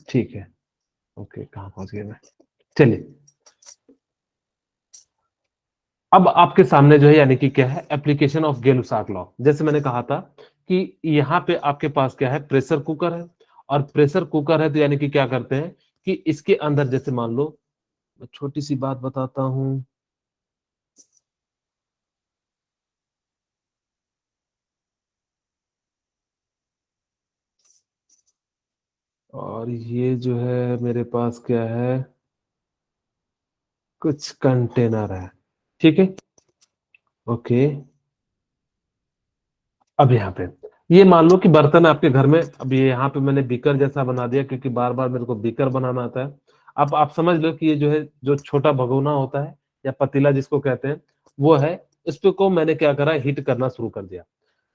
ठीक है, ओके, कहाँ पहुंच गया मैं? चलिए, अब आपके सामने जो है यानी कि क्या है, एप्लीकेशन ऑफ गै-लुसाक लॉ। जैसे मैंने कहा था कि यहाँ पे आपके पास क्या है, प्रेशर कुकर है, और प्रेशर कुकर है तो यानी कि क्या करते हैं कि इसके अंदर जैसे मान लो, छोटी सी बात बताता हूँ। और ये जो है मेरे पास क्या है, कुछ कंटेनर है, ठीक है, ओके। अब यहाँ पे ये मान लो कि बर्तन आपके घर में, अब ये यहाँ पे मैंने बीकर जैसा बना दिया क्योंकि बार बार मेरे को बीकर बनाना आता है। अब आप समझ लो कि ये जो है, जो छोटा भगोना होता है या पतीला जिसको कहते हैं, वो है। इस पे को मैंने क्या करा, हीट करना शुरू कर दिया।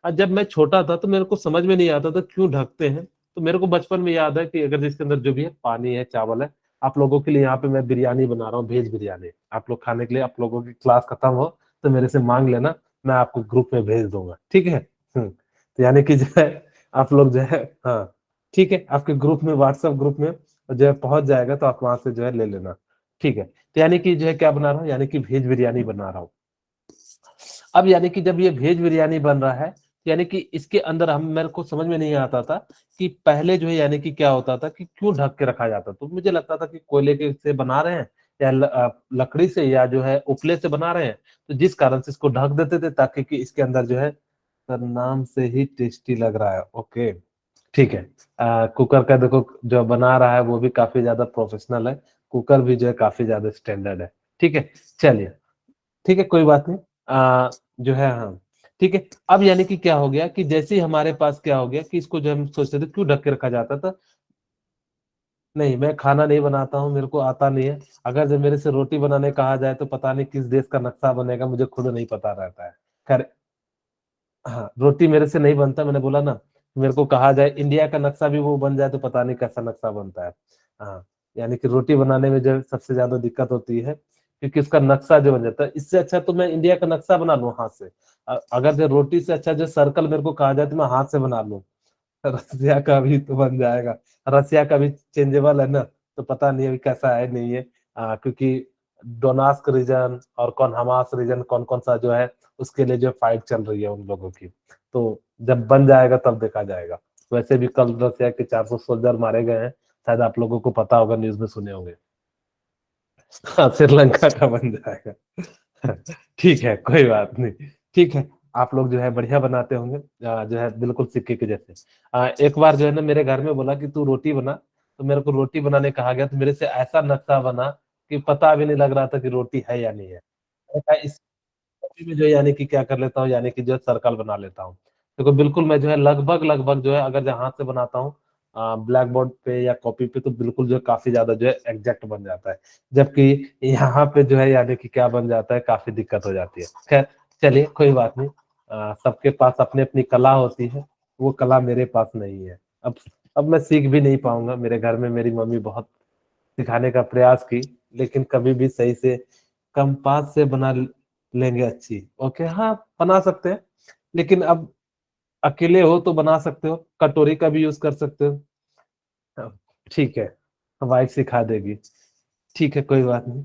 और जब मैं छोटा था तो मेरे को समझ में नहीं आता था क्यों ढकते हैं। तो मेरे को बचपन में याद है कि अगर जिसके अंदर जो भी है, पानी है, चावल है, आप लोगों के लिए यहाँ पे मैं बिरयानी बना रहा हूँ, वेज बिरयानी, आप लोग खाने के लिए, आप लोगों की क्लास खत्म हो तो मेरे से मांग लेना, मैं आपको ग्रुप में भेज दूंगा, ठीक है। तो यानी कि जो है, आप लोग जो है, हाँ, ठीक है, आपके ग्रुप में, व्हाट्सएप ग्रुप में जो है पहुंच जाएगा, तो आप वहां से जो है ले लेना, ठीक है। तो यानी कि जो है क्या बना रहा हूँ, यानी कि वेज बिरयानी बना रहा हूँ। अब यानी कि जब ये वेज बिरयानी बन रहा है, यानी कि इसके अंदर हम, मेरे को समझ में नहीं आता था कि पहले जो है यानी कि क्या होता था कि क्यों ढक के रखा जाता। तो मुझे लगता था कि कोयले के से बना रहे हैं, या लकड़ी से, या जो है उपले से बना रहे हैं, तो जिस कारण से इसको ढक देते थे ताकि कि इसके अंदर जो है, सर नाम से ही टेस्टी लग रहा है, ओके, ठीक है। कुकर का देखो, जो बना रहा है वो भी काफी ज्यादा प्रोफेशनल है, कुकर भी जो है काफी ज्यादा स्टैंडर्ड है, ठीक है। चलिए, ठीक है, कोई बात नहीं। जो है, हाँ, ठीक है। अब यानी कि क्या हो गया कि जैसे ही हमारे पास क्या हो गया कि इसको जो हम सोचते थे क्यों ढक के रखा जाता था। नहीं, मैं खाना नहीं बनाता हूँ, मेरे को आता नहीं है। अगर जब मेरे से रोटी बनाने कहा जाए तो पता नहीं किस देश का नक्शा बनेगा, मुझे खुद नहीं पता रहता है। खैर, हाँ, रोटी मेरे से नहीं बनता, मैंने बोला ना। मेरे को कहा जाए इंडिया का नक्शा भी वो बन जाए तो पता नहीं कैसा नक्शा बनता है। हाँ, यानी कि रोटी बनाने में जो सबसे ज्यादा दिक्कत होती है, क्योंकि उसका नक्शा जो बन जाता है। इससे अच्छा तो मैं इंडिया का नक्शा बना लूं हाथ से। अगर जो रोटी से अच्छा जो सर्कल मेरे को कहा जाए तो मैं हाथ से बना लूं। रसिया का भी तो बन जाएगा। रसिया का भी चेंजेबल है ना, तो पता नहीं अभी कैसा है, नहीं है। क्योंकि डोनास्क रीजन और कौन हमास रीजन, कौन कौन सा जो है, उसके लिए जो फाइट चल रही है उन लोगों की। तो जब बन जाएगा तब देखा जाएगा। वैसे भी कल रसिया के 400 सोल्जर मारे गए हैं, शायद आप लोगों को पता होगा, न्यूज में सुने होंगे। हाँ, श्रीलंका का बन जाएगा। ठीक है, कोई बात नहीं, ठीक है। आप लोग जो है बढ़िया बनाते होंगे, जो है बिल्कुल सिक्के के जैसे। एक बार जो है ना, मेरे घर में बोला कि तू रोटी बना, तो मेरे को रोटी बनाने कहा गया, तो मेरे से ऐसा नक्शा बना कि पता भी नहीं लग रहा था कि रोटी है या नहीं है। मैंने कहा, इस रोटी में जो है यानी कि क्या कर लेता हूँ, यानी कि जो है सर्कल बना लेता हूँ। देखो बिल्कुल मैं जो है लगभग लगभग जो है, अगर जो हाथ से बनाता हूँ ब्लैक बोर्ड पे या कॉपी पे, तो बिल्कुल जो है काफी ज्यादा जो है एग्जैक्ट बन जाता है। जबकि यहाँ पे जो है यानी कि क्या बन जाता है, काफी दिक्कत हो जाती है। खैर, चलिए, कोई बात नहीं। सबके पास अपनी अपनी कला होती है, वो कला मेरे पास नहीं है। अब मैं सीख भी नहीं पाऊंगा। मेरे घर में मेरी मम्मी बहुत सिखाने का प्रयास की, लेकिन कभी भी सही से कंपास से बना लेंगे अच्छी, ओके, हाँ, बना सकते हैं। लेकिन अब अकेले हो तो बना सकते हो, कटोरी का भी यूज कर सकते हो। हाँ, ठीक है, वाइफ सिखा देगी, ठीक है, कोई बात नहीं।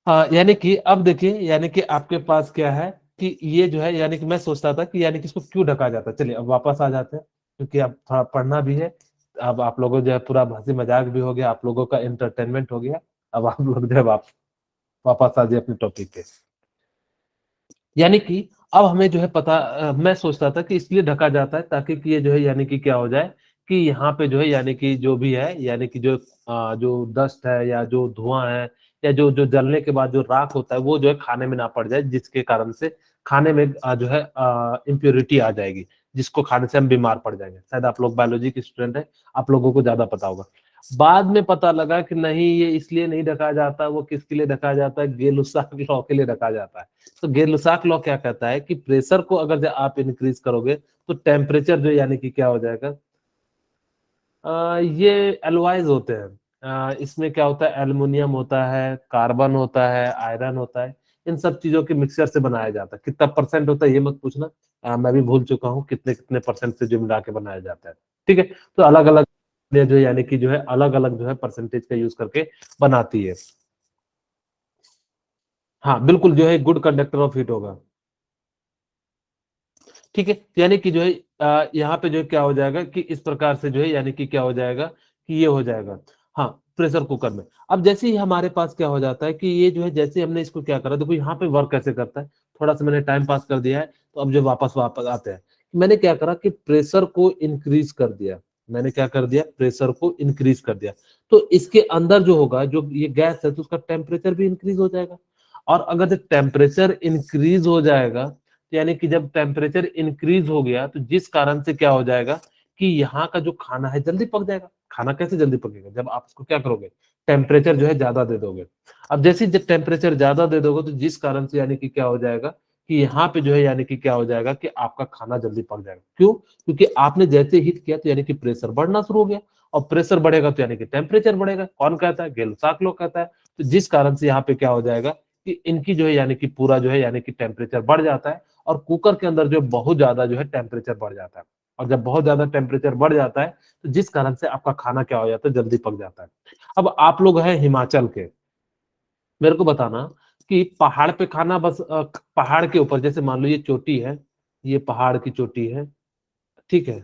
हाँ, यानी कि अब देखिए, यानी कि आपके पास क्या है कि ये जो है, यानी कि मैं सोचता था कि यानी कि इसको क्यों ढका जाता है। चलिए अब वापस आ जाते हैं, क्योंकि अब थोड़ा पढ़ना भी है। अब आप लोगों जो है पूरा हंसी मजाक भी हो गया, आप लोगों का एंटरटेनमेंट हो गया। अब आप लोग जो है वापस आ जाए अपने टॉपिक पे। यानी कि अब हमें जो है पता, मैं सोचता था कि इसलिए ढका जाता है ताकि कि ये जो है यानी कि क्या हो जाए कि यहाँ पे जो है यानी कि जो भी है, यानी कि जो डस्ट है या जो धुआं है, या जो जो जलने के बाद जो राख होता है, वो जो है खाने में ना पड़ जाए, जिसके कारण से खाने में जो है इम्प्योरिटी आ जाएगी, जिसको खाने से हम बीमार पड़ जाएंगे। शायद आप लोग बायोलॉजी के स्टूडेंट है, आप लोगों को ज्यादा पता होगा। बाद में पता लगा कि नहीं, ये इसलिए नहीं ढका जाता, वो किसके लिए ढका जाता है, गेलुसाक लॉ के लिए ढका जाता है। तो गेलुसाक लॉ क्या कहता है कि प्रेशर को अगर जो आप इंक्रीज करोगे, तो टेम्परेचर जो यानी कि क्या हो जाएगा। ये एलॉयज होते हैं। इसमें क्या होता है, एल्युमिनियम होता है, कार्बन होता है, आयरन होता है। इन सब चीजों के मिक्सचर से बनाया जाता है। कितना परसेंट होता है ये मत पूछना, मैं भी भूल चुका हूँ कितने कितने परसेंट से जो मिला के बनाया जाता है, ठीक है। तो अलग अलग जो है यानी कि जो है अलग अलग जो है परसेंटेज का यूज करके बनाती है। हाँ बिल्कुल, जो है गुड कंडक्टर ऑफ हीट होगा। ठीक है, यानी कि जो है यहाँ पे जो है क्या हो जाएगा कि इस प्रकार से जो है यानी कि क्या हो जाएगा कि ये हो जाएगा। हाँ, प्रेशर कुकर में अब जैसे ही हमारे पास क्या हो जाता है कि ये जो है जैसे हमने इसको क्या करा, देखो यहाँ पे वर्क कैसे करता है, थोड़ा सा मैंने टाइम पास कर दिया है, तो अब जो वापस वापस आते हैं, मैंने क्या करा कि प्रेशर को इंक्रीज कर दिया। मैंने क्या कर दिया, प्रेशर को इंक्रीज कर दिया, तो इसके अंदर जो होगा, जो ये गैस है, तो उसका टेम्परेचर भी इंक्रीज हो जाएगा। और अगर जब टेम्परेचर इंक्रीज हो जाएगा, यानी कि जब टेम्परेचर इंक्रीज हो गया, तो जिस कारण से क्या हो जाएगा कि यहाँ का जो खाना है जल्दी पक जाएगा। खाना कैसे जल्दी पकेगा, जब आप उसको क्या करोगे, टेम्परेचर जो है ज्यादा दे दोगे। अब जैसे जब टेम्परेचर ज्यादा दे दोगे, तो जिस कारण से यानी कि क्या हो जाएगा कि यहाँ पे जो है यानी कि क्या हो जाएगा कि आपका खाना जल्दी पक जाएगा। क्यों? क्योंकि आपने जैसे हीट किया तो यानी कि प्रेशर बढ़ना शुरू हो गया, और प्रेशर बढ़ेगा तो यानी कि टेम्परेचर बढ़ेगा। कौन कहता है? गेल-साक लॉ कहता है। तो जिस कारण से यहाँ पे क्या हो जाएगा कि इनकी जो है यानी कि पूरा जो है यानी कि टेम्परेचर बढ़ जाता है, और कुकर के अंदर जो बहुत ज्यादा जो है टेम्परेचर बढ़ जाता है। और जब बहुत ज्यादा टेम्परेचर बढ़ जाता है, तो जिस कारण से आपका खाना क्या हो जाता है, जल्दी पक जाता है। अब आप लोग हैं हिमाचल के, मेरे को बताना कि पहाड़ पे खाना बस पहाड़ के ऊपर, जैसे मान लो ये चोटी है, ये पहाड़ की चोटी है, ठीक है।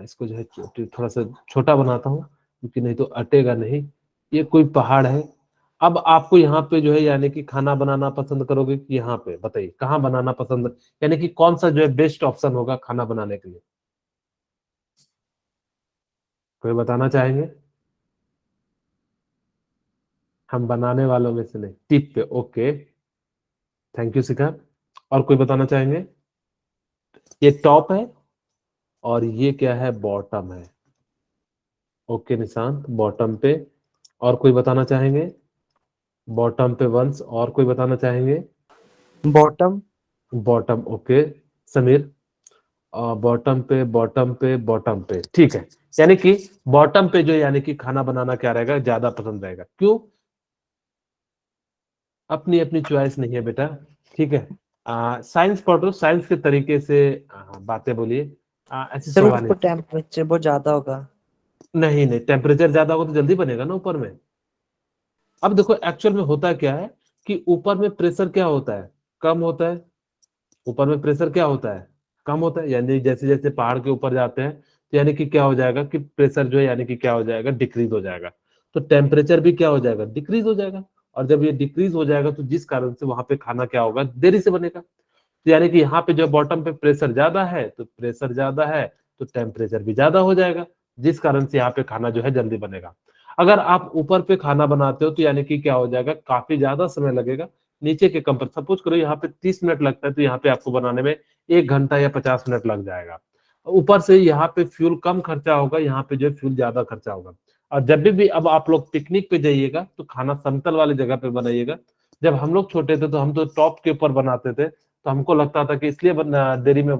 इसको जो है चोटी थोड़ा सा छोटा बनाता हूँ, क्योंकि नहीं तो अटेगा नहीं। ये कोई पहाड़ है। अब आपको यहाँ पे जो है यानी कि खाना बनाना पसंद करोगे कि यहाँ पे, बताइए कहाँ बनाना पसंद, यानी कि कौन सा जो है बेस्ट ऑप्शन होगा खाना बनाने के लिए? कोई बताना चाहेंगे? हम बनाने वालों में से नहीं, टिप पे, ओके। थैंक यू शिखा। और कोई बताना चाहेंगे? ये टॉप है, और ये क्या है, बॉटम है। ओके निशांत, बॉटम पे। और कोई बताना चाहेंगे? बॉटम पे वंस, और कोई बताना चाहेंगे? Bottom. Bottom, okay. Sameer? Bottom पे, बॉटम पे, बॉटम पे, ठीक है। यानी कि बॉटम पे जो यानी कि खाना बनाना क्या रहेगा, ज्यादा पसंद रहेगा। क्यों? अपनी अपनी चॉइस नहीं है बेटा, ठीक है। साइंस पढ़ रहे हो, साइंस के तरीके से बातें बोलिए। ऐसी सर शोभा नहीं। ऊपर टेम्परेचर बहुत ज्यादा होगा। नहीं नहीं, टेम्परेचर ज्यादा होगा तो जल्दी बनेगा ना ऊपर में। अब देखो एक्चुअल में होता क्या है कि ऊपर में प्रेशर क्या होता है, कम होता है। ऊपर में प्रेशर क्या होता है, कम होता है। यानी जैसे जैसे पहाड़ के ऊपर जाते हैं, तो यानी कि क्या हो जाएगा कि प्रेशर जो है यानी कि क्या हो जाएगा, डिक्रीज हो जाएगा। तो टेम्परेचर भी क्या हो जाएगा, डिक्रीज हो जाएगा। और जब ये डिक्रीज हो जाएगा, तो जिस कारण से वहां पे खाना क्या होगा, देरी से बनेगा। तो यानी कि यहाँ पे जो बॉटम पे प्रेशर ज्यादा है, तो प्रेशर ज्यादा है, तो टेम्परेचर भी ज्यादा हो जाएगा, जिस कारण से यहाँ पे खाना जो है जल्दी बनेगा। अगर आप ऊपर पे खाना बनाते हो, तो यानी कि क्या हो जाएगा, काफी ज्यादा समय लगेगा। नीचे के कंपेयर, सपोज करो यहाँ पे 30 मिनट लगता है, तो यहाँ पे आपको बनाने में 1 घंटा या 50 मिनट लग जाएगा। ऊपर से यहाँ पे फ्यूल कम खर्चा होगा, यहाँ पे जो है फ्यूल ज्यादा खर्चा होगा। और जब भी अब आप लोग पिकनिक पे जाइएगा, तो खाना समतल वाली जगह पे बनाइएगा। जब हम लोग छोटे थे, तो हम तो टॉप के ऊपर बनाते थे, तो हमको लगता था कि इसलिए देरी में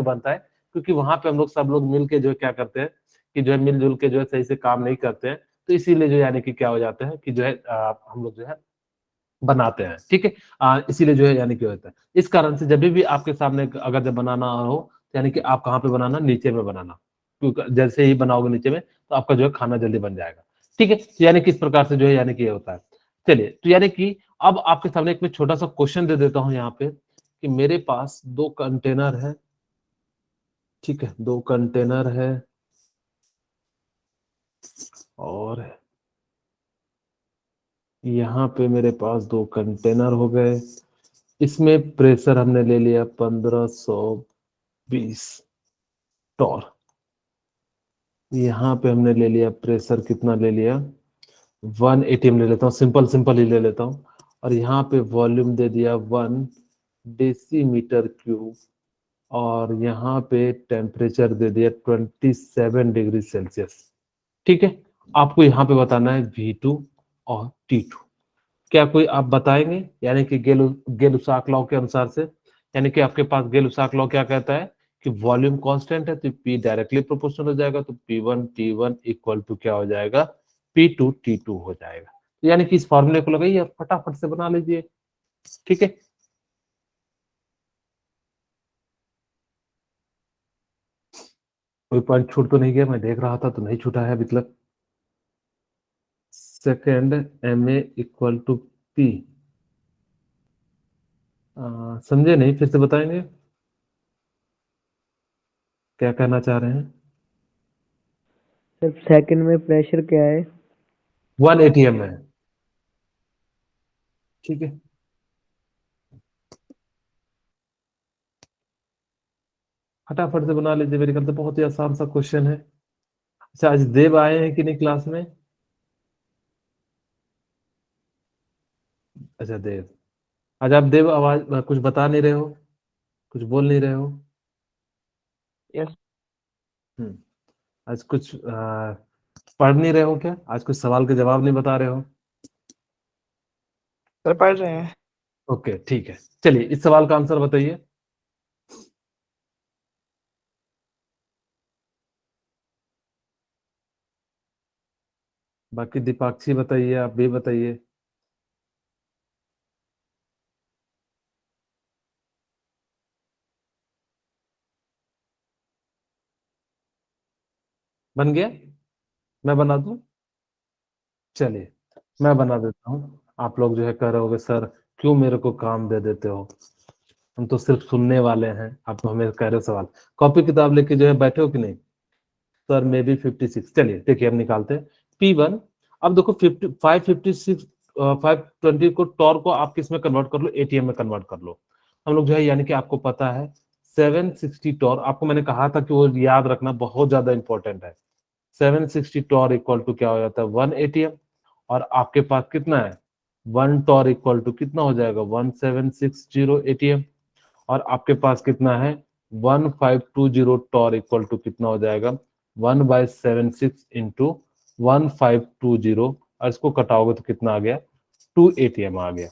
बनता है, क्योंकि वहां पे हम लोग सब लोग मिल के जो है क्या करते हैं कि जो है मिलजुल के जो है सही से काम नहीं करते हैं। तो इसीलिए जो यानी कि क्या हो जाता है कि जो है हम लोग जो है बनाते हैं, ठीक है। इसीलिए जो है यानी कि होता है, इस कारण से जब भी आपके सामने अगर जब बनाना हो, तो यानी कि आप कहाँ पे बनाना, नीचे में बनाना। क्योंकि जैसे ही बनाओगे नीचे में, तो आपका जो है खाना जल्दी बन जाएगा। ठीक है, तो यानी कि इस प्रकार से जो है यानी कि ये होता है। चलिए, तो यानी कि अब आपके सामने एक मैं छोटा सा क्वेश्चन दे देता हूँ यहाँ पे, कि मेरे पास 2 कंटेनर है, ठीक है, 2 कंटेनर है, और यहाँ पे मेरे पास 2 कंटेनर हो गए। इसमें प्रेशर हमने ले लिया 1520 टॉर। यहाँ पे हमने ले लिया प्रेशर, कितना ले लिया, 180 में ले लेता हूँ, सिंपल सिंपल ही ले लेता हूँ। और यहाँ पे वॉल्यूम दे दिया 1 डेसीमीटर क्यूब। और यहाँ पे टेम्परेचर दे दिया 27 डिग्री सेल्सियस। ठीक है, आपको यहाँ पे बताना है V2 और T2। क्या कोई आप बताएंगे, यानी कि गेल-उसाक लॉ के अनुसार से, यानी कि आपके पास गेल-उसाक लॉ क्या कहता है कि वॉल्यूम कांस्टेंट है, तो P डायरेक्टली प्रोपोर्शनल हो जाएगा, तो P1 T1 इक्वल टू क्या हो जाएगा, P2 T2 हो जाएगा। तो यानी कि इस फॉर्मूले को लगाइए, फटाफट से बना लीजिए। ठीक है, कोई पॉइंट छूट तो नहीं गया? मैं देख रहा था तो नहीं छूटा है अभी तक। Second MA equal to P, समझे नहीं, फिर से बताएंगे क्या कहना चाह रहे हैं? सर सेकंड में प्रेशर क्या है? 1 ATM है, ठीक है। फटाफट से बना लीजिए, मेरे ख्याल से बहुत ही आसान सा क्वेश्चन है। अच्छा, आज देव आए हैं कि नहीं क्लास में? अच्छा देव, आज आप देव आवाज कुछ बता नहीं रहे हो, कुछ बोल नहीं रहे हो। यस हम्म। आज कुछ पढ़ नहीं रहे हो क्या? आज कुछ सवाल के जवाब नहीं बता रहे हो? सर, पढ़ रहे हैं। ओके ठीक है, चलिए इस सवाल का आंसर बताइए। बाकी दीपाक्षी बताइए, आप भी बताइए। बन गया? मैं बना दूं? चलिए मैं बना देता हूँ। आप लोग जो है कह रहे होगे सर क्यों मेरे को काम दे देते हो, हम तो सिर्फ सुनने वाले हैं, आप तो हमें कह रहे हो सवाल। कॉपी किताब लेके जो है बैठे हो कि नहीं? Sir may be 56। चलिए देखिए हम निकालते हैं P1। अब देखो 556 520 को टॉर को आप किस में कन्वर्ट कर लो, ATM में कन्वर्ट कर लो। हम लोग जो है यानी कि आपको पता है 760 टॉर, आपको मैंने कहा था कि वो याद रखना बहुत ज्यादा इंपॉर्टेंट है। 760 टॉर इक्वल टू क्या हो जाता है 1 ATM, और आपके पास कितना है 1 टॉर इक्वल टू कितना हो जाएगा 1760 ATM, और आपके पास कितना है 1520 टॉर इक्वल टू कितना हो जाएगा 1/76 इंटू 1520, और इसको कटाओगे तो कितना आ गया 2 ATM आ गया।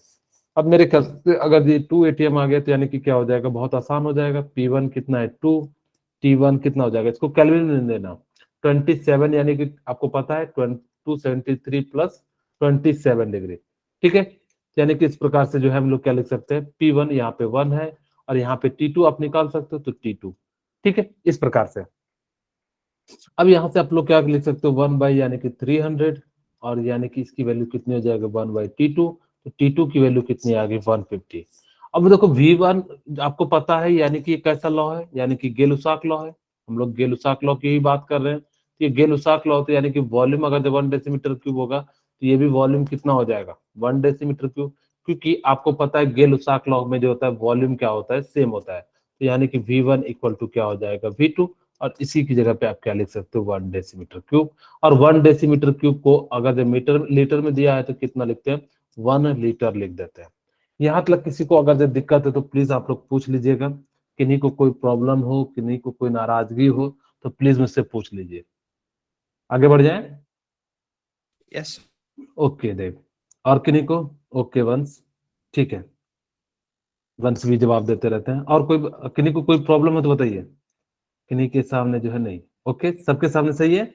अब मेरे ख्याल से अगर ये 2 ATM आ गया तो यानी कि क्या हो जाएगा, बहुत आसान हो जाएगा। P1 कितना है 2, T1 कितना हो जाएगा, इसको कैलविन में देना 27, यानी कि आपको पता है 273 प्लस 27 डिग्री, ठीक है। यानी कि इस प्रकार से जो है हम लोग क्या लिख सकते हैं, P1 यहाँ पे 1 है और यहाँ पे T2 आप निकाल सकते हो तो T2, ठीक है, इस प्रकार से। अब यहाँ से आप लोग क्या लिख सकते हो 1 बाई यानी कि 300, और यानी कि इसकी वैल्यू कितनी हो जाएगी 1/T2, तो T2 की वैल्यू कितनी आ गई 150। अब देखो V1 आपको पता है यानी कि कैसा लॉ है, यानी कि गेलुसाक लॉ है। हम लोग गेलुसाक लॉ की ही बात कर रहे हैं। ये गेलुसाक लॉ तो यानी कि वॉल्यूम अगर 1 डेसीमीटर क्यूब होगा तो ये भी वॉल्यूम कितना हो जाएगा 1 डेसीमीटर क्यूब, क्योंकि आपको पता है गेलुसाक लॉ में जो होता है वॉल्यूम क्या होता है सेम होता है। तो यानी कि V1 इक्वल टू क्या हो जाएगा V2, और इसी की जगह पे आप क्या लिख सकते हो 1 डेसीमीटर क्यूब। और 1 डेसीमीटर क्यूब को अगर जब मीटर लीटर में दिया है तो कितना लिखते हैं 1 लीटर लिख देते हैं। यहाँ तक किसी को अगर जब दिक्कत है तो प्लीज आप लोग पूछ लीजिएगा, किन्हीं को कोई प्रॉब्लम हो, किन्हीं को कोई नाराजगी हो तो प्लीज मुझसे पूछ लीजिए। आगे बढ़ जाए। यस ओके देव, और किन्हीं को? ओके वंश, ठीक है, वंश भी जवाब देते रहते हैं। और कोई किन्हीं को कोई प्रॉब्लम है तो बताइए, किन्हीं के सामने जो है नहीं? ओके सबके सामने सही है?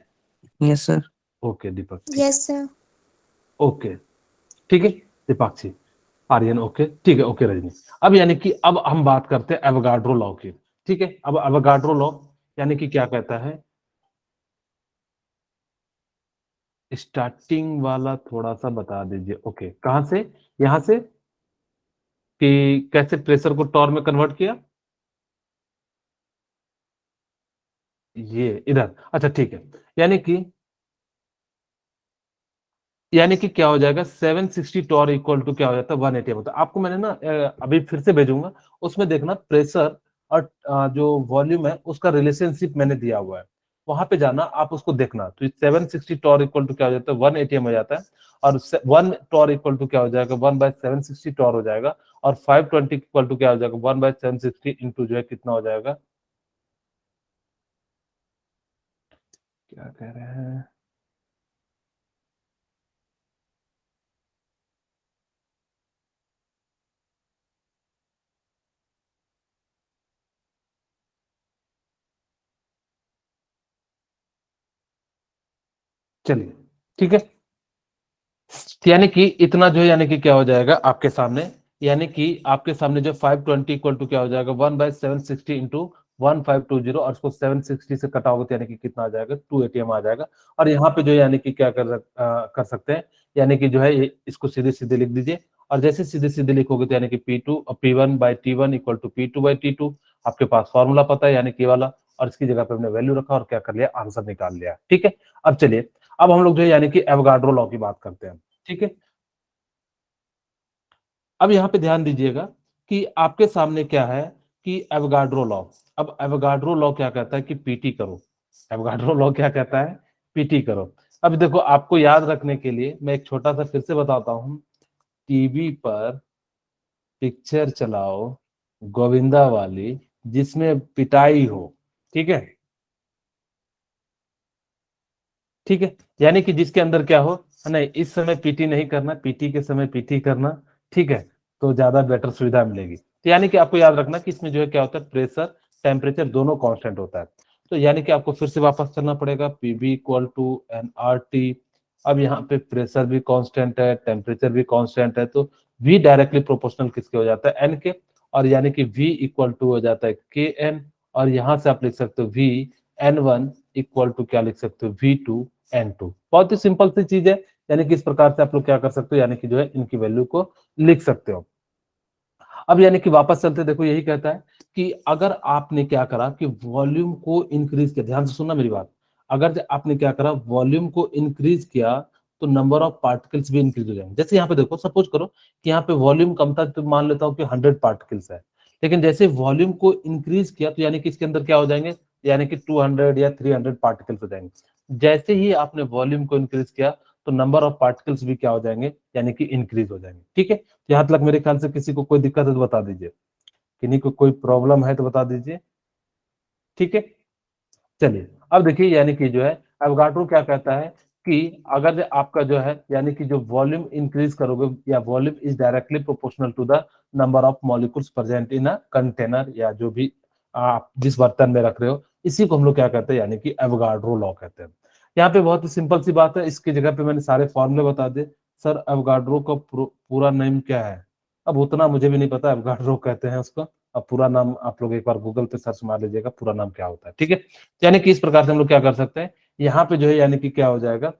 Yes sir. ओके दीपक, ठीक है, यस सर। ओके ठीक है, दीपाक्षी, आर्यन, ओके ठीक है, ओके रजनी। अब यानी कि अब हम बात करते हैं एवोगाड्रो लॉ की, ठीक है। अब एवोगाड्रो लॉ यानी कि क्या कहता है, स्टार्टिंग वाला थोड़ा सा बता दीजिए। ओके कहां से, यहां से कि कैसे प्रेशर को टॉर में कन्वर्ट किया, ये इधर, अच्छा ठीक है। यानी कि क्या हो जाएगा 760 टॉर इक्वल टू क्या हो जाता है 180 होता है। आपको मैंने ना अभी फिर से भेजूंगा, उसमें देखना प्रेशर और जो वॉल्यूम है उसका रिलेशनशिप मैंने दिया हुआ है, वहां पे जाना आप उसको देखना। तो 760 टॉर इक्वल टू क्या हो जाता है 180 हो जाता है, और 1 टॉर इक्वल टू क्या हो जाएगा 1/760 टॉर हो जाएगा, और 520 इक्वल टू क्या हो जाएगा 1/760 इंटू जो है कितना हो जाएगा, क्या कह रहे हैं, चलिए ठीक है। यानी कि इतना जो है यानी कि क्या हो जाएगा आपके सामने, यानी कि आपके सामने जो 520 इक्वल टू क्या हो जाएगा 1/760 इंटू 1520 और उसको 760 से कटाओगे तो यानी कि कितना आ जाएगा, 280 आ जाएगा। और यहाँ पे जो है यानी कि क्या कर सकते हैं, यानी कि जो है इसको सीधे सीधे लिख दीजिए। और जैसे सीधे सीधे लिखोगे तो यानी कि P1/T1 इक्वल टू P2/T2, आपके पास फॉर्मूला पता है यानी कि वाला, और इसकी जगह पे हमने वैल्यू रखा और क्या कर लिया, आंसर निकाल लिया। ठीक है, अब चलिए, अब हम लोग जो है यानी कि एवोगाड्रो लॉ की बात करते हैं। ठीक है, अब यहाँ पे ध्यान दीजिएगा कि आपके सामने क्या है कि एवोगाड्रो लॉ। अब एवोगाड्रो लॉ क्या कहता है कि पीटी करो। एवोगाड्रो लॉ क्या कहता है, पीटी करो। अब देखो, आपको याद रखने के लिए मैं एक छोटा सा फिर से बताता हूं। टीवी पर पिक्चर चलाओ गोविंदा वाली, जिसमें पिटाई हो। ठीक है, ठीक है, यानी कि जिसके अंदर क्या हो, नहीं इस समय पीटी नहीं करना, पीटी के समय पीटी करना। ठीक है, तो ज्यादा बेटर सुविधा मिलेगी। तो यानी कि आपको याद रखना कि इसमें जो है क्या होता है, प्रेशर टेम्परेचर दोनों कांस्टेंट होता है। तो यानी कि आपको फिर से वापस चलना पड़ेगा, PB equal to N R T. अब यहाँ पे प्रेशर भी कांस्टेंट है, टेम्परेचर भी कांस्टेंट है, तो वी डायरेक्टली प्रोपोर्शनल किसके हो जाता है, एन के। और यानी कि वी इक्वल टू हो जाता है के एन। और यहां से आप लिख सकते हो वी N1 इक्वल टू क्या लिख सकते हो, V2 N2। बहुत ही सिंपल सी चीज है, यानी कि इस प्रकार से आप लोग क्या कर सकते हो, यानी कि जो है इनकी वैल्यू को लिख सकते हो। अब यानी कि वापस चलते, देखो यही कहता है कि अगर आपने क्या करा कि वॉल्यूम को इंक्रीज किया, ध्यान से सुनना मेरी बात, अगर आपने क्या करा वॉल्यूम को इंक्रीज किया तो नंबर ऑफ पार्टिकल्स भी इंक्रीज हो जाएंगे। जैसे यहाँ पे देखो, सपोज करो कि यहाँ पे वॉल्यूम कम था तो मान लेता हूँ कि 100 पार्टिकल्स है, लेकिन जैसे वॉल्यूम को इंक्रीज किया तो यानी कि इसके अंदर क्या हो जाएंगे, यानी कि 200 या 300 पार्टिकल्स हो जाएंगे। जैसे ही आपने वॉल्यूम को इंक्रीज किया तो नंबर ऑफ पार्टिकल्स भी क्या हो जाएंगे, यानी कि इंक्रीज हो जाएंगे। ठीक है, यहाँ तक मेरे ख्याल से किसी को कोई दिक्कत है तो बता दीजिए, किन्हीं को कोई प्रॉब्लम है तो बता दीजिए। ठीक है, चलिए, अब देखिए यानी कि जो है एवोगाड्रो क्या कहता है कि अगर आपका जो है यानी कि जो वॉल्यूम इंक्रीज करोगे, या volume is directly proportional to the number of molecules present in a container, या जो भी आप जिस बर्तन में रख रहे हो, इसी को हम लोग क्या कहते हैं, यानी कि एवोगाड्रो लॉ कहते हैं। यहाँ पे बहुत ही सिंपल सी बात है, इसकी जगह पे मैंने सारे फॉर्मूले बता दिए। सर एवोगाड्रो का पूरा नेम क्या है, अब उतना मुझे भी नहीं पता, एवोगाड्रो कहते हैं उसको। अब पूरा नाम आप लोग एक बार गूगल पे सर्च मार लीजिएगा, पूरा नाम क्या होता है। ठीक है, यानी कि इस प्रकार से हम लोग क्या कर सकते हैं, यहाँ पे जो है यानी कि क्या हो जाएगा,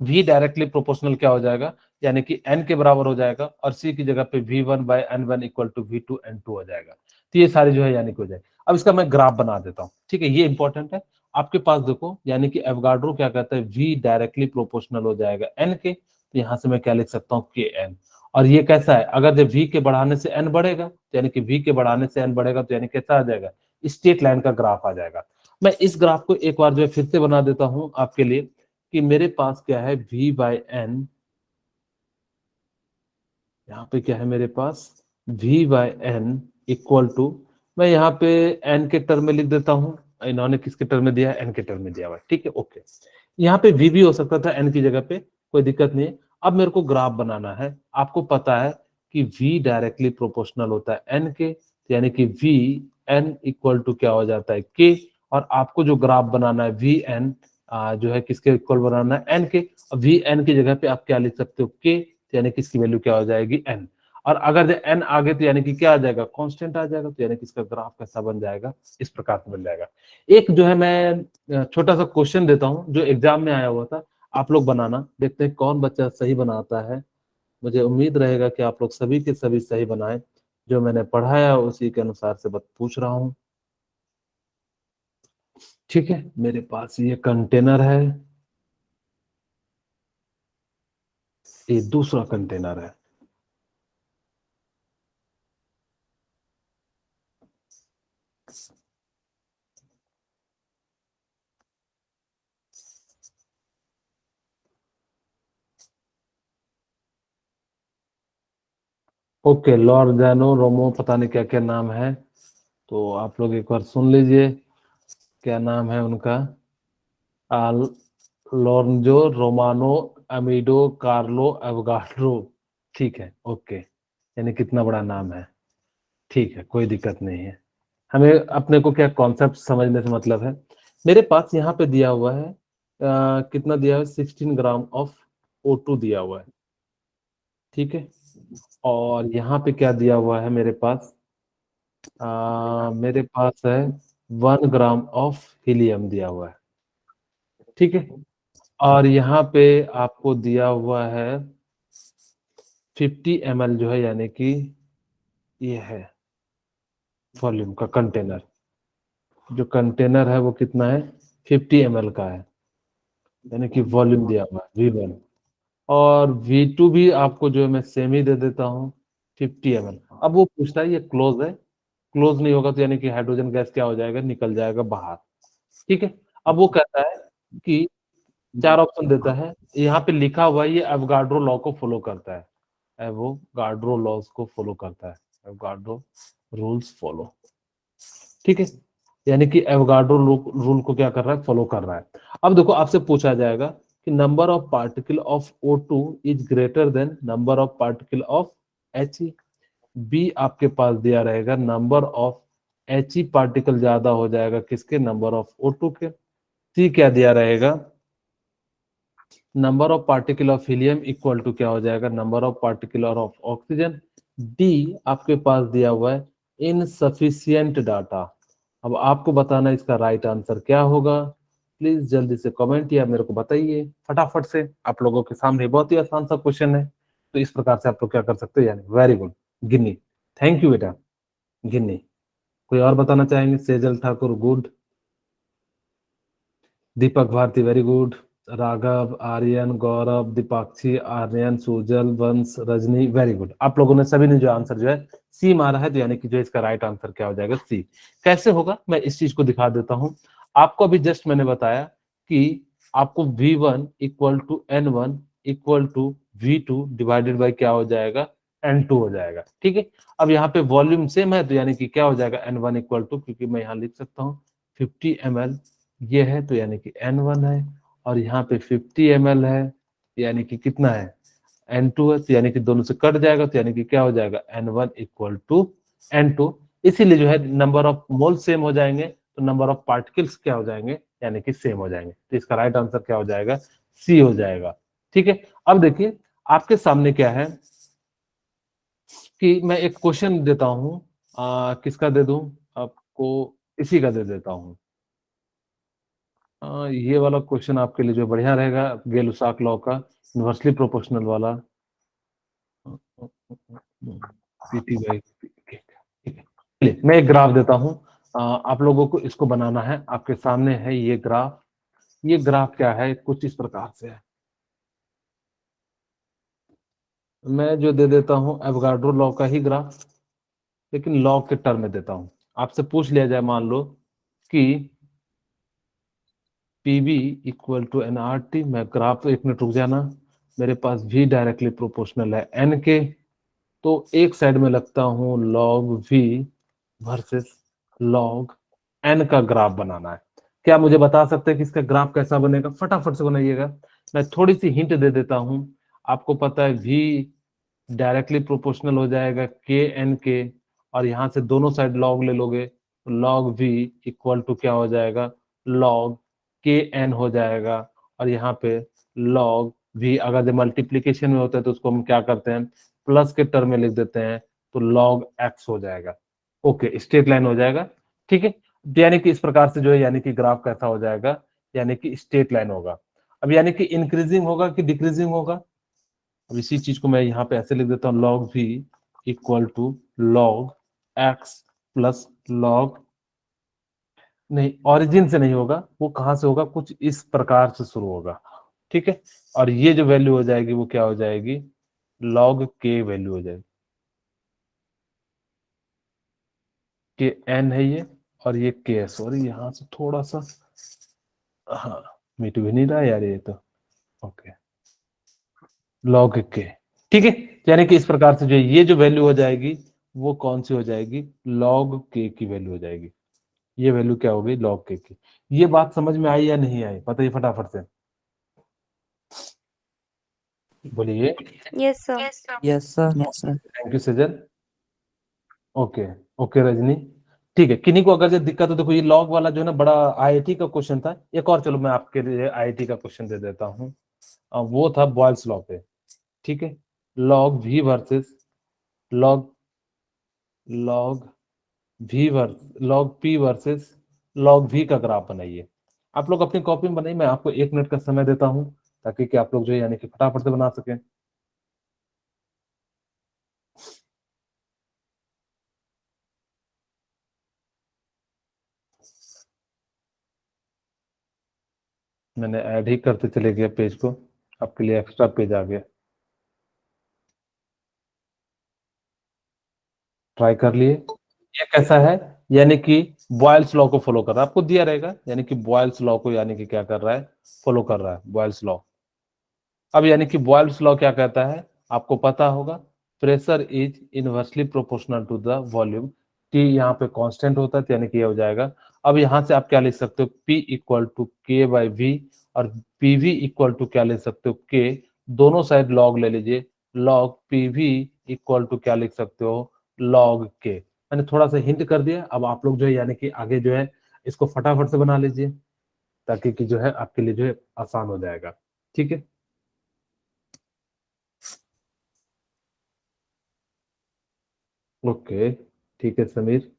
v डायरेक्टली प्रोपोर्शनल क्या हो जाएगा, यानी कि n के बराबर हो जाएगा, और c की जगह पे V1/N1 इक्वल टू V2N2 हो जाएगा। तो ये सारे जो है यानी कि हो जाएगा। अब इसका मैं ग्राफ बना देता हूँ, ठीक है, ये इंपॉर्टेंट है आपके पास। देखो यानी कि एवोगाड्रो क्या कहता है, v डायरेक्टली प्रोपोर्शनल हो जाएगा n के, तो यहाँ से मैं क्या लिख सकता हूँ, kn। और ये कैसा है, अगर जब v के बढ़ाने से n बढ़ेगा तो यानी कि v के बढ़ाने से n बढ़ेगा, तो यानी कैसा आ जाएगा, स्ट्रेट लाइन का ग्राफ आ जाएगा। मैं इस ग्राफ को एक बार जो है फिर से बना देता हूं आपके लिए, कि मेरे पास क्या है, V/N, यहाँ पे क्या है मेरे पास, V/N इक्वल टू, मैं यहाँ पे n के टर्म में लिख देता हूँ, इन्होंने किसके टर्म में दिया है, n के टर्म में दिया हुआ है। ठीक है, ओके, यहाँ पे v भी हो सकता था n की जगह पे, कोई दिक्कत नहीं है। अब मेरे को ग्राफ बनाना है, आपको पता है कि v डायरेक्टली प्रोपोर्शनल होता है n के, यानी कि Vn इक्वल टू क्या हो जाता है, k। और आपको जो ग्राफ बनाना है Vn जो है किसके इक्वल बनाना है, n के। Vn की जगह पे आप क्या लिख सकते हो, k, यानी कि इसकी वैल्यू क्या हो जाएगी, n। और अगर जो n आगे तो यानी कि क्या आ जाएगा, कांस्टेंट आ जाएगा, तो यानी कि इसका ग्राफ कैसा बन जाएगा, इस प्रकार से बन जाएगा। एक जो है मैं छोटा सा क्वेश्चन देता हूं जो एग्जाम में आया हुआ था, आप लोग बनाना, देखते हैं कौन बच्चा सही बनाता है। मुझे उम्मीद रहेगा कि आप लोग सभी के सभी सही बनाए, जो मैंने पढ़ाया उसी के अनुसार से बस पूछ रहा हूँ। ठीक है, मेरे पास ये कंटेनर है, ये दूसरा कंटेनर है। ओके, लॉर्जानो रोमो, पता नहीं क्या क्या नाम है, तो आप लोग एक बार सुन लीजिए क्या नाम है उनका। आल लॉरेंजो रोमानो अमीडो कार्लो एवोगाड्रो। ठीक है, ओके, यानी कितना बड़ा नाम है। ठीक है, कोई दिक्कत नहीं है, हमें अपने को क्या कॉन्सेप्ट समझने से मतलब है। मेरे पास यहाँ पे दिया हुआ है कितना दिया है, 16 ग्राम ऑफ O2 दिया हुआ है। ठीक है, और यहाँ पे क्या दिया हुआ है मेरे पास, मेरे पास है 1 ग्राम ऑफ हीलियम दिया हुआ है, ठीक है। और यहाँ पे आपको दिया हुआ है 50 ml जो है, यानी कि ये है वॉल्यूम का कंटेनर। जो कंटेनर है वो कितना है, 50 ml का है, यानी कि वॉल्यूम दिया हुआ है V1। और V2 भी आपको जो है मैं सेम ही दे देता हूँ, 50 ml। अब वो पूछता है ये क्लोज है, क्लोज नहीं होगा तो यानी कि हाइड्रोजन गैस क्या हो जाएगा, निकल जाएगा बाहर, ठीक है। अब वो कहता है कि 4 ऑप्शन देता है, यहाँ पे लिखा हुआ है ये एवोगाड्रो लॉ को फॉलो करता है, एवोगाड्रो लॉज को फॉलो करता है, एवोगाड्रो रूल्स फॉलो, ठीक है। यानी कि एवोगाड्रो रूल को क्या कर रहा है, फॉलो कर रहा है। अब देखो आपसे पूछा जाएगा कि number of particle of O2 is greater than number of particle of He। B आपके पास दिया रहेगा नंबर ऑफ He पार्टिकल ज्यादा हो जाएगा किसके, नंबर ऑफ O2 के। सी क्या दिया रहेगा, number of particle of helium equal to क्या हो जाएगा, number of particle of oxygen. D आपके पास दिया हुआ है इनसफिशियंट डाटा। अब आपको बताना इसका राइट आंसर क्या होगा। प्लीज जल्दी से कमेंट या मेरे को बताइए फटाफट से, आप लोगों के सामने बहुत ही आसान सा क्वेश्चन है, तो इस प्रकार से आप लोग क्या कर सकते हो, यानी very good Ginni, thank you बेटा गिन्नी। कोई और बताना चाहेंगे, सेजल ठाकुर गुड, दीपक भारती वेरी गुड, राघव, आर्यन, गौरव, दीपाक्षी, आर्यन, सुजल, वंश, रजनी वेरी गुड। आप लोगों ने सभी ने जो आंसर जो है सी मारा है, तो यानी कि जो इसका राइट आंसर क्या हो जाएगा, सी। कैसे होगा मैं इस चीज को दिखा देता हूं आपको। अभी जस्ट मैंने बताया कि आपको V1 equal to N1 equal to V2 divided by क्या हो जाएगा, N2 हो जाएगा, ठीक है। अब यहाँ पे वॉल्यूम सेम है, तो यानी कि क्या हो जाएगा, N1 इक्वल टू, क्योंकि मैं यहाँ लिख सकता हूँ 50 ml ये है, तो यानी कि N1 है। और यहाँ पे 50 ml है, यानी कि कितना है, N2 है, तो यानी कि दोनों से कट जाएगा, तो यानी कि क्या हो जाएगा, N1 इक्वल टू N2। इसीलिए जो है नंबर ऑफ मोल सेम हो जाएंगे, तो नंबर ऑफ पार्टिकल्स क्या हो जाएंगे, यानी कि सेम हो जाएंगे। तो इसका राइट आंसर क्या हो जाएगा, सी हो जाएगा, ठीक है। अब देखिए आपके सामने क्या है कि मैं एक क्वेश्चन देता हूं, किसका दे दूं आपको, इसी का दे देता हूं। ये वाला क्वेश्चन आपके लिए जो बढ़िया रहेगा, गेल उसाक लॉ का इन्वर्सली प्रोपोर्शनल वाला, पीटी बाई, ठीक है। चलिए मैं एक ग्राफ देता हूं, आप लोगों को इसको बनाना है। आपके सामने है ये ग्राफ। ये ग्राफ क्या है, कुछ इस प्रकार से है। मैं जो दे देता हूं एवोगाड्रो लॉ का ही ग्राफ, लेकिन लॉ के टर्म में देता हूं। आपसे पूछ लिया जाए मान लो कि PV इक्वल टू NRT, मैं ग्राफ, एक मिनट रुक जाना, मेरे पास V डायरेक्टली प्रोपोर्शनल है N के, तो एक साइड में लगता हूं log V versus log N का ग्राफ बनाना है। क्या मुझे बता सकते हैं कि इसका ग्राफ कैसा बनेगा, फटाफट से बनाइएगा। मैं थोड़ी सी हिंट दे देता हूं, आपको पता है V डायरेक्टली प्रोपोर्शनल हो जाएगा KN के, और यहां से दोनों साइड log ले लोगे, तो log V इक्वल टू क्या हो जाएगा, log KN हो जाएगा। और यहाँ पे log V अगर जब मल्टीप्लीकेशन में होता है तो उसको हम क्या करते हैं, प्लस के टर्म में लिख देते हैं, तो log X हो जाएगा। ओके, स्ट्रेट लाइन हो जाएगा, ठीक है। यानी कि इस प्रकार से जो है, यानी कि ग्राफ कैसा हो जाएगा, यानी कि स्ट्रेट लाइन होगा। अब यानी कि इंक्रीजिंग होगा कि डिक्रीजिंग होगा, अब इसी चीज को मैं यहाँ पे ऐसे लिख देता हूँ, log V equal to log X plus log, नहीं ओरिजिन से नहीं होगा, वो कहां से होगा, कुछ इस प्रकार से शुरू होगा, ठीक है। और ये जो वैल्यू हो जाएगी वो क्या हो जाएगी, log K वैल्यू हो जाएगी, के N है ये, और ये K, सॉरी यहाँ से थोड़ा सा, हाँ मिट भी नहीं रहा यार ये तो, ओके, log K, ठीक है। यानी कि इस प्रकार से जो ये जो वैल्यू हो जाएगी वो कौन सी हो जाएगी, log K की वैल्यू हो जाएगी। ये वैल्यू क्या हो गई, log K की। ये बात समझ में आई या नहीं आई, बताइए फटाफट से, बोलिए। Yes, sir. Yes sir. Thank you Sajal, okay, okay Rajni, ठीक है। किन्हीं को अगर जो दिक्कत हो, देखो ये लॉग वाला जो है ना बड़ा IIT का क्वेश्चन था। एक और चलो मैं आपके लिए IIT का क्वेश्चन दे देता हूँ, वो था बॉयल्स लॉ पे, ठीक है। log V versus log log log p versus log v का ग्राफ बनाइए। आप लोग अपनी कॉपी में बनाइए, मैं आपको 1 मिनट का समय देता हूं ताकि कि आप लोग जो है यानी कि फटाफट से बना सकें। मैंने ऐड ही करते चले गया पेज को, आपके लिए एक्स्ट्रा पेज आ गया। ट्राई कर लिए? ये कैसा है, यानी कि बॉयल्स लॉ को फॉलो कर रहा है, आपको दिया रहेगा, यानी कि बॉयल्स लॉ को यानी कि क्या कर रहा है, फॉलो कर रहा है, बॉयल्स लॉ। अब यानी कि बॉयल्स लॉ क्या कहता है, आपको पता होगा, pressure is inversely proportional to the volume. T यहाँ पे कांस्टेंट होता है तो यानी कि ये हो जाएगा। अब यहाँ से आप क्या लिख सकते हो, P इक्वल टू के बाई वी, और PV इक्वल टू क्या लिख सकते हो, K, दोनों साइड लॉग ले लीजिए, लॉग PV इक्वल टू क्या लिख सकते हो, लॉग K। मैंने थोड़ा सा हिंट कर दिया, अब आप लोग जो है यानी कि आगे जो है इसको फटाफट से बना लीजिए ताकि कि जो है आपके लिए जो है आसान हो जाएगा। ठीक है, ओके, ठीक है समीर।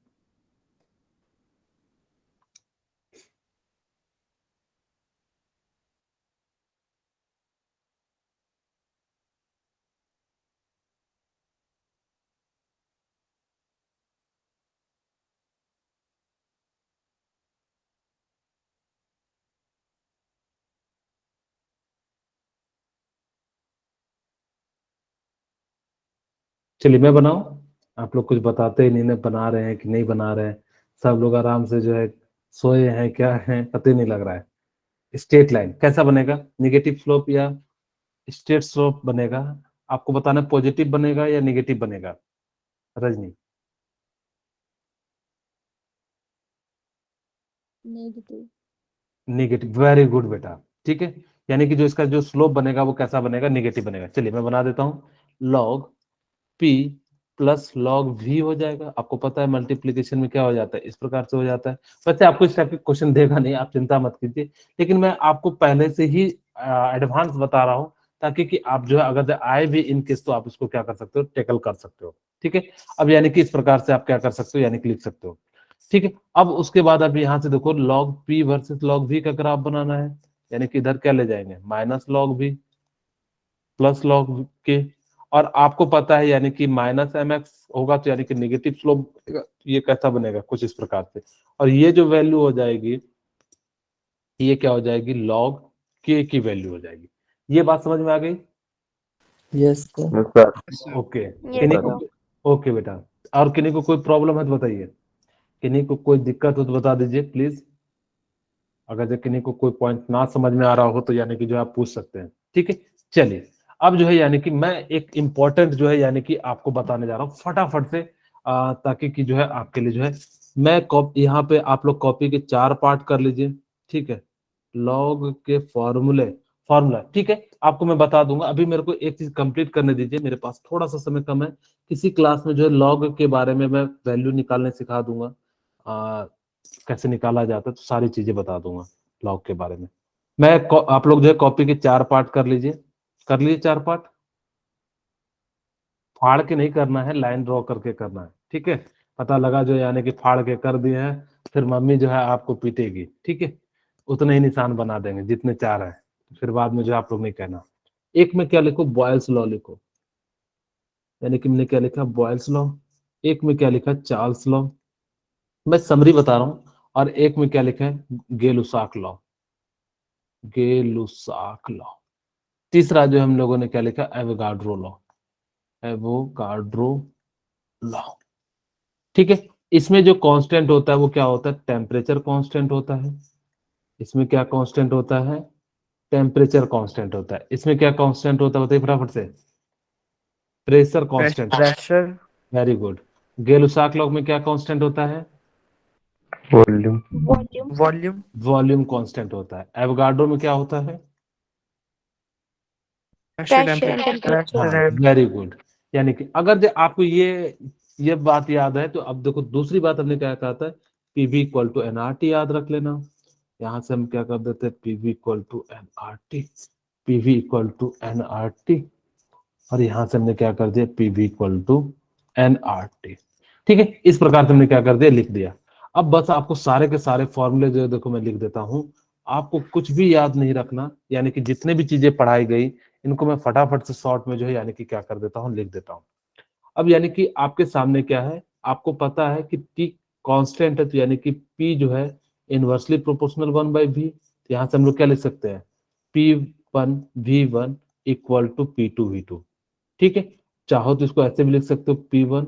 चलिए मैं बनाऊं, आप लोग कुछ बताते ही नहीं, ना बना रहे हैं कि नहीं बना रहे हैं, सब लोग आराम से जो है सोए हैं क्या है पता ही नहीं लग रहा है। स्ट्रेट लाइन कैसा बनेगा, निगेटिव स्लोप या स्ट्रेट स्लोप बनेगा, आपको बताना पॉजिटिव बनेगा या निगेटिव बनेगा। Rajni? Negative. Negative, very good बेटा। ठीक है, यानी कि जो इसका जो स्लोप बनेगा वो कैसा बनेगा, निगेटिव बनेगा। चलिए मैं बना देता हूँ, log P plus log V हो जाएगा। आपको पता है मल्टीप्लीकेशन में क्या हो जाता है, इस प्रकार से हो जाता है। वैसे आपको इस टाइप के क्वेश्चन देगा नहीं, आप चिंता मत कीजिए, लेकिन मैं आपको पहले से ही एडवांस बता रहा हूँ ताकि कि आप जो है अगर आए भी इन केस तो आप इसको क्या कर सकते हो, टेकल कर सकते हो। ठीक है, अब यानी कि इस प्रकार से आप क्या कर सकते हो, यानी कि लिख सकते हो। ठीक है, अब उसके बाद अब यहाँ से देखो log P versus log V का ग्राफ बनाना है, यानी कि इधर क्या ले जाएंगे, minus log V plus log के, और आपको पता है यानी कि माइनस एम एक्स होगा तो यानी कि नेगेटिव स्लोप, ये कैसा बनेगा कुछ इस प्रकार से, और ये जो वैल्यू हो जाएगी ये क्या हो जाएगी, लॉग के की वैल्यू हो जाएगी। ये बात समझ में आ गई? Yes sir. ओके, ये किन्हीं तो को, ओके बेटा, और किन्हीं को कोई प्रॉब्लम है तो बताइए, किन्हीं को कोई दिक्कत हो तो बता दीजिए प्लीज। अगर जो किन्हीं को कोई पॉइंट ना समझ में आ रहा हो तो यानी कि जो आप पूछ सकते हैं। ठीक है, चलिए अब जो है यानी कि मैं एक इम्पोर्टेंट जो है यानी कि आपको बताने जा रहा हूँ फटाफट से, ताकि कि जो है आपके लिए जो है, मैं यहाँ पे आप लोग कॉपी के 4 पार्ट कर लीजिए। ठीक है, लॉग के फॉर्मूले, फॉर्मूला, ठीक है, आपको मैं बता दूंगा। अभी मेरे को एक चीज कंप्लीट करने दीजिए, मेरे पास थोड़ा सा समय कम है। किसी क्लास में जो है लॉग के बारे में मैं वैल्यू निकालने सिखा दूंगा, कैसे निकाला जाता है, तो सारी चीजें बता दूंगा लॉग के बारे में। आप लोग जो है कॉपी के 4 पार्ट कर लीजिए, कर लीजिए 4 पार्ट, फाड़ के नहीं करना है, लाइन ड्रॉ करके करना है। ठीक है, पता लगा जो यानी कि फाड़ के कर दिए हैं, फिर मम्मी जो है आपको पीटेगी। ठीक है, उतने ही निशान बना देंगे जितने 4 है, फिर बाद में जो आप लोग नहीं कहना। एक में क्या लिखो, बॉयल्स लॉ लिखो, यानी कि मैंने क्या लिखा, बॉयल्स लॉ। एक में क्या लिखा, चार्ल्स लॉ, मैं समरी बता रहा हूँ। और एक में क्या लिखा है, गेलुसाक लॉ, गेलुसाक लॉ। तीसरा जो हम लोगों ने क्या लिखा, एवोगाड्रो लॉ, एवोगाड्रो लॉ। ठीक है, इसमें जो कांस्टेंट होता है वो क्या होता है, टेम्परेचर कांस्टेंट होता है। इसमें क्या कांस्टेंट होता है, टेम्परेचर कांस्टेंट होता है। इसमें क्या कांस्टेंट होता है बताइए फटाफट से, pressure constant. Pressure. Very good. गेलुसाक law में क्या कांस्टेंट होता है, volume. Volume. Volume. Volume constant होता है। एवोगाड्रो में क्या होता है, pressure and temperature. Very good. यानी कि अगर जो आपको ये बात याद है तो अब देखो दूसरी बात हमने क्या कहा था, पीवी इक्वल टू एनआरटी याद रख लेना। यहां से हम क्या कर देते हैं, PV equal to NRT, PV equal to NRT, और यहां से हमने क्या कर दिया, पीवी इक्वल टू एनआरटी। ठीक है, इस प्रकार से हमने क्या कर दिया, लिख दिया। अब बस आपको सारे के सारे फॉर्मूले जो है देखो मैं लिख देता हूं, आपको कुछ भी याद नहीं रखना, यानी कि जितने भी चीजें पढ़ाई गई इनको मैं फटाफट से शॉर्ट में जो है यानी कि क्या कर देता हूं, लिख देता हूं। अब यानी कि आपके सामने क्या है, आपको पता है कि टी कांस्टेंट है, तो यानी कि पी जो है इनवर्सली प्रोपोर्शनल 1/v। यहां से हम लोग क्या लिख सकते हैं, P1 V1 equal to P2 V2। ठीक है, चाहो तो इसको ऐसे भी लिख सकते हो, P1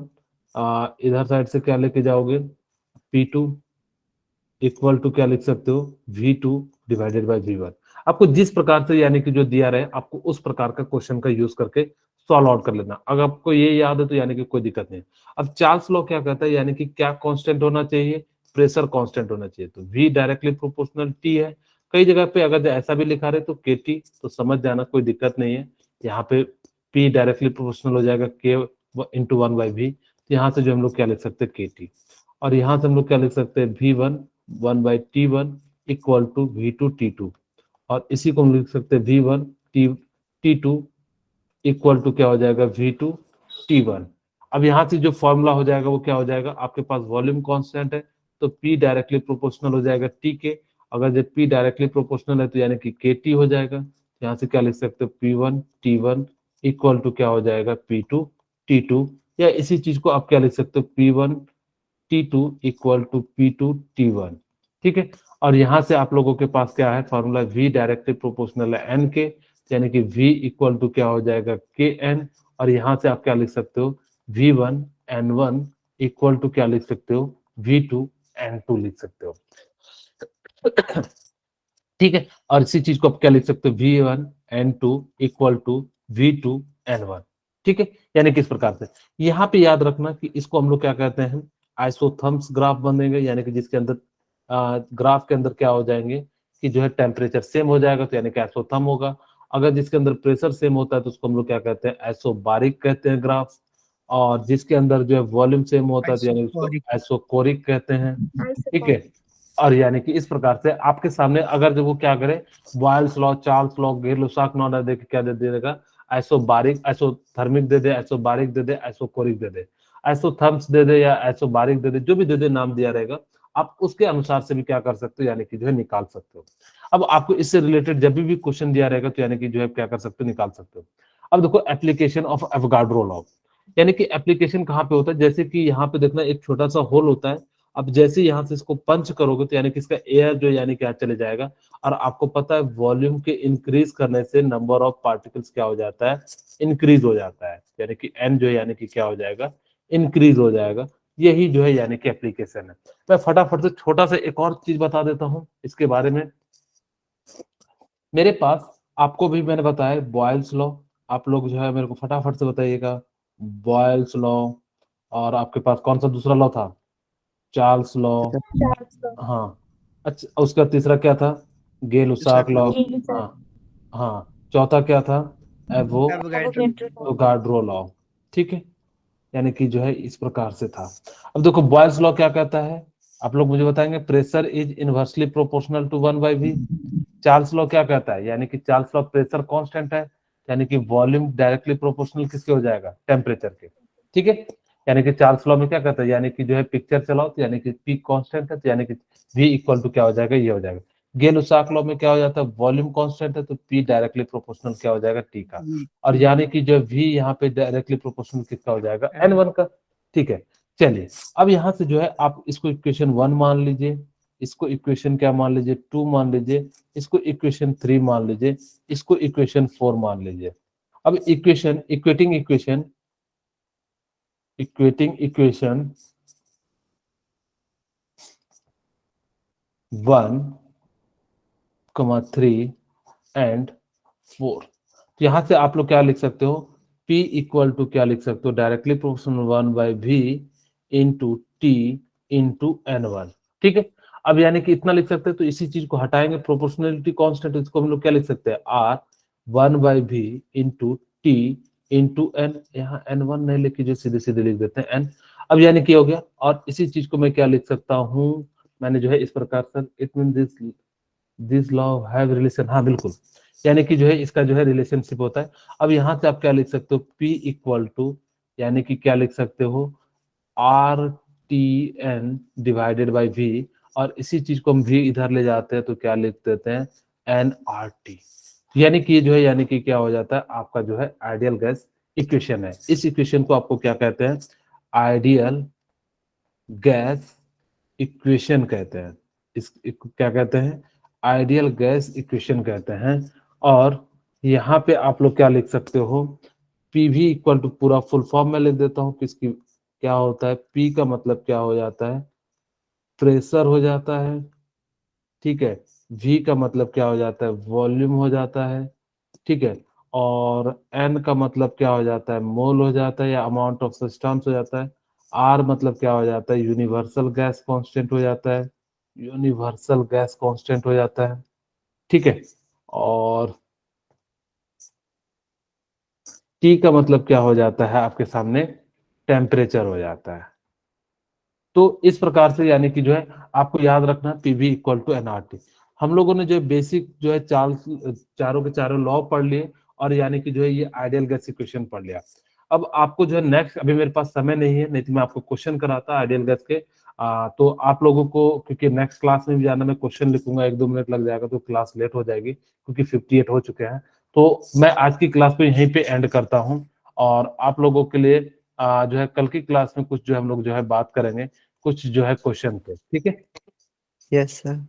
इधर साइड से क्या लेके जाओगे, P2 इक्वल टू क्या लिख सकते हो, V2 डिवाइडेड बाय V1। आपको जिस प्रकार से यानी कि जो दिया रहे आपको उस प्रकार का क्वेश्चन का यूज करके सॉल्व आउट कर लेना। अगर आपको ये याद है तो यानी कि कोई दिक्कत नहीं है। अब चार्ल्स लॉ क्या कहता है, यानी कि क्या कांस्टेंट होना चाहिए, प्रेशर कांस्टेंट होना चाहिए। तो V डायरेक्टली प्रोपोर्शनल T है। कई जगह पे अगर ऐसा भी लिखा रहे तो KT, तो समझ जाना कोई दिक्कत नहीं है। यहाँ पे P डायरेक्टली प्रोपोर्शनल हो जाएगा K इंटू 1/V। यहाँ से जो हम लोग क्या लिख सकते हैं, KT। और यहाँ से हम लोग क्या लिख सकते हैं, V1 1/T1 equal to V2 T2। और इसी को हम लिख सकते हैं V1 T2 इक्वल टू क्या हो जाएगा, V2 T1। अब यहाँ से जो फॉर्मूला हो जाएगा वो क्या हो जाएगा, आपके पास वॉल्यूम कांस्टेंट है तो P डायरेक्टली प्रोपोर्शनल हो जाएगा T के। अगर जब P डायरेक्टली प्रोपोर्शनल है तो यानी कि KT हो जाएगा। यहाँ से क्या लिख सकते हो, P1 T1 इक्वल टू क्या हो जाएगा, P2 T2। या इसी चीज को आप क्या लिख सकते हो, P1 T2 equal to P2 T1। ठीक है, और यहां से आप लोगों के पास क्या है फॉर्मूला, V डायरेक्टली प्रोपोर्शनल है N के, यानी कि V इक्वल टू क्या हो जाएगा, KN। और यहां से आप क्या लिख सकते हो, V1 N1 इक्वल टू क्या लिख सकते हो, V2 N2 लिख सकते हो। ठीक है, और इसी चीज को आप क्या लिख सकते हो, V1 N2 equal to V2 N1। ठीक है, यानी किस प्रकार से, यहाँ पे याद रखना कि इसको हम लोग क्या कहते हैं, आइसोथर्म्स ग्राफ बनेंगे, यानी कि जिसके अंदर ग्राफ के अंदर क्या हो जाएंगे कि जो है टेम्परेचर सेम हो जाएगा, तो यानी कि आइसोथर्म होगा। अगर जिसके अंदर प्रेशर सेम होता है तो उसको हम लोग क्या कहते हैं, आइसोबारिक कहते हैं ग्राफ। और जिसके अंदर जो है वॉल्यूम सेम होता है तो यानी उसको आइसोकोरिक कहते हैं। ठीक है, और यानी कि इस प्रकार से आपके सामने अगर जो वो क्या करे, Boyle's law, Charles law, Gay Lussac law दे के क्या दे देगा, आइसोबारिक, आइसोथर्मिक दे दे, आइसोबारिक दे दे, आइसोकोरिक दे दे, आइसोथर्म्स दे दे या आइसोबारिक दे दे, जो भी दे दे नाम दिया रहेगा, आप उसके अनुसार से भी क्या कर सकते हो, यानी कि जो है निकाल सकते हो। अब आपको इससे रिलेटेड जब भी क्वेश्चन दिया रहेगा तो यानी कि जो है क्या कर सकते हो, निकाल सकते हो। अब देखो एप्लीकेशन ऑफ एवोगाड्रो लॉ, यानी कि एप्लीकेशन कहाँ पे होता है, जैसे कि यहाँ पे देखना एक छोटा सा होल होता है। अब जैसे यहाँ से इसको पंच करोगे तो यानी कि इसका एयर जो यानी क्या चले जाएगा। और आपको पता है वॉल्यूम के इंक्रीज करने से नंबर ऑफ पार्टिकल्स क्या हो जाता है, इंक्रीज हो जाता है, यानी कि एन जो है यानी कि क्या हो जाएगा, इंक्रीज हो जाएगा। यही जो है यानी कि एप्लीकेशन है। मैं फटाफट से छोटा सा एक और चीज बता देता हूँ इसके बारे में। मेरे पास आपको भी मैंने बताया बॉयल्स लॉ, आप लोग जो है मेरे को फटाफट से बताइएगा, बॉयल्स लॉ। और आपके पास कौन सा दूसरा लॉ था, चार्ल्स लॉ। हाँ, अच्छा उसका तीसरा क्या था, गेल-लुसाक लॉ। हाँ हाँ, चौथा क्या था, एवोगाड्रो लॉ। ठीक है, यानी कि जो है इस प्रकार से था। अब देखो बॉयल्स लॉ क्या कहता है, आप लोग मुझे बताएंगे, pressure is inversely proportional to 1/v। Charles law क्या कहता है, यानी कि चार्ल्स लॉ प्रेशर कांस्टेंट है, यानी कि वॉल्यूम डायरेक्टली प्रोपोर्शनल किसके हो जाएगा, टेम्परेचर के। ठीक है, यानी कि चार्ल्स लॉ में क्या कहता है, यानी कि जो है पिक्चर चलाओ तो यानी कि पी कांस्टेंट है तो यानी कि v इक्वल टू क्या हो जाएगा, ये हो जाएगा। गेल-लुसाक लॉ में क्या हो जाता है, वॉल्यूम कांस्टेंट है तो p डायरेक्टली प्रोपोर्शनल क्या हो जाएगा, t का। और यानी कि जो v यहाँ पे डायरेक्टली प्रोपोर्शनल किसका हो जाएगा, n1 का। ठीक है, चलिए अब यहाँ से जो है आप इसको इक्वेशन 1 मान लीजिए, इसको इक्वेशन क्या मान लीजिए, 2 मान लीजिए, इसको इक्वेशन 3 मान लीजिए, इसको इक्वेशन 4 मान लीजिए। अब इक्वेशन इक्वेटिंग इक्वेशन 1, 3 एंड 4। तो यहां से आप लोग क्या लिख सकते हो, P इक्वल टू क्या लिख सकते हो, directly proportional 1/v into T into n1। ठीक है, अब यानी कि इतना लिख सकते हैं, तो इसी चीज को हटाएंगे, प्रोपोर्शनलिटी कांस्टेंट, इसको हम लोग क्या लिख सकते हैं, R 1/v into T into n। यहाँ n1 नहीं लिखी, जो सीधे सीधे लिख देते हैं n। अब यानी कि हो गया, और इसी चीज को मैं क्या लिख सकता हूँ, मैंने जो है इस प्रकार से, it mean this law have relation, हाँ बिल्कुल, यानी कि जो है इसका जो है रिलेशनशिप होता है। अब यहाँ से आप क्या लिख सकते हो, P इक्वल टू यानी कि क्या लिख सकते हो, RTN डिवाइडेड बाई V, और इसी चीज को हम V इधर ले जाते हैं तो क्या लिख देते हैं, nRT। यानी कि जो है, यानी कि क्या हो जाता है, आपका जो है आइडियल गैस इक्वेशन है। इस इक्वेशन को आपको क्या कहते हैं, आइडियल गैस इक्वेशन कहते हैं। क्या कहते हैं, आइडियल गैस इक्वेशन कहते हैं। और यहाँ पे आप लोग क्या लिख सकते हो, पीवी इक्वल टू, पूरा फुल फॉर्म में लिख देता हूँ किसकी, क्या होता है, पी का मतलब क्या हो जाता है, प्रेशर हो जाता है, ठीक है। वी का मतलब क्या हो जाता है, वॉल्यूम हो जाता है, ठीक है। और एन का मतलब क्या हो जाता है, मोल हो जाता है या अमाउंट ऑफ सब्सटेंस हो जाता है। आर मतलब क्या हो जाता है, यूनिवर्सल गैस कांस्टेंट हो जाता है, यूनिवर्सल गैस कांस्टेंट हो जाता है, ठीक है। और टी का मतलब क्या हो जाता है आपके सामने, टेम्परेचर हो जाता है। तो इस प्रकार से यानी कि जो है आपको याद रखना, पीवी इक्वल टू एनआरटी। हम लोगों ने जो बेसिक जो है चारों के चारों लॉ पढ़ लिए, और यानी कि जो है ये आइडियल गैस इक्वेशन पढ़ लिया। अब आपको जो है नेक्स्ट, अभी मेरे पास समय नहीं है, नहीं तो मैं आपको क्वेश्चन कराता आइडियल गैस के। तो आप लोगों को, क्योंकि नेक्स्ट क्लास में भी जाना, मैं क्वेश्चन लिखूंगा, 1-2 मिनट लग जाएगा तो क्लास लेट हो जाएगी, क्योंकि 58 हो चुके हैं। तो मैं आज की क्लास को यहीं पे एंड करता हूँ, और आप लोगों के लिए जो है कल की क्लास में कुछ जो है हम लोग जो है बात करेंगे, कुछ जो है क्वेश्चन पे, ठीक है। Yes sir.